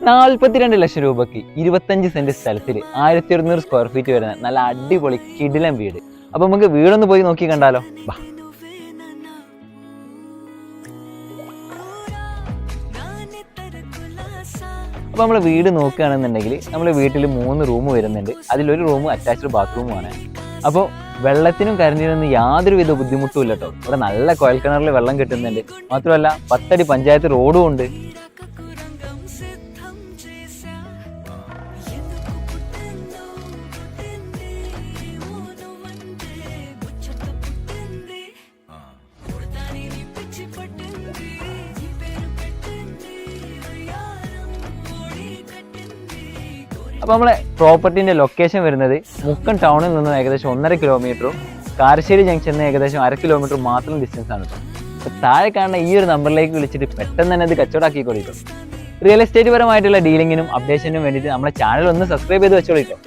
42 ലക്ഷം രൂപയ്ക്ക് 25 സെന്റ് സ്ഥലത്തിൽ 1100 square feet വരുന്ന നല്ല അടിപൊളി കിടിലൻ വീട്. അപ്പൊ നമുക്ക് വീടൊന്ന് പോയി നോക്കി കണ്ടാലോ? അപ്പോൾ നമ്മൾ വീട് നോക്കുകയാണെന്നുണ്ടെങ്കിൽ നമ്മൾ വീട്ടിൽ 3 റൂം വരുന്നുണ്ട്. അതിലൊരു റൂം അറ്റാച്ച്ഡ് ബാത്റൂമാണ്. അപ്പോൾ വെള്ളത്തിനും കറണ്ടിനൊന്നും യാതൊരുവിധ ബുദ്ധിമുട്ടും ഇല്ല കേട്ടോ. ഇവിടെ നല്ല കുഴൽക്കിണറിൽ വെള്ളം കിട്ടുന്നുണ്ട്. മാത്രമല്ല 10 അടി പഞ്ചായത്ത് റോഡും ഉണ്ട്. അപ്പോൾ നമ്മളെ പ്രോപ്പർട്ടിൻ്റെ ലൊക്കേഷൻ വരുന്നത് മുക്കം ടൗണിൽ നിന്ന് ഏകദേശം 1.5 കിലോമീറ്ററും കാരശ്ശേരി ജംഗ്ഷനിൽ നിന്ന് ഏകദേശം 1/2 കിലോമീറ്റർ മാത്രം ഡിസ്റ്റൻസ് ആണ് കേട്ടോ. അപ്പോൾ താഴെ കാണുന്ന ഈ ഒരു നമ്പറിലേക്ക് വിളിച്ചിട്ട് പെട്ടെന്ന് തന്നെ ഇത് കച്ചവടമാക്കി കൊടുക്കും. റിയൽ എസ്റ്റേറ്റ് പരമായിട്ടുള്ള ഡീലിങ്ങിനും അപ്ഡേഷനും വേണ്ടിയിട്ട് നമ്മുടെ ചാനൽ ഒന്ന് സബ്സ്ക്രൈബ് ചെയ്ത് വെച്ചോളിട്ടോ.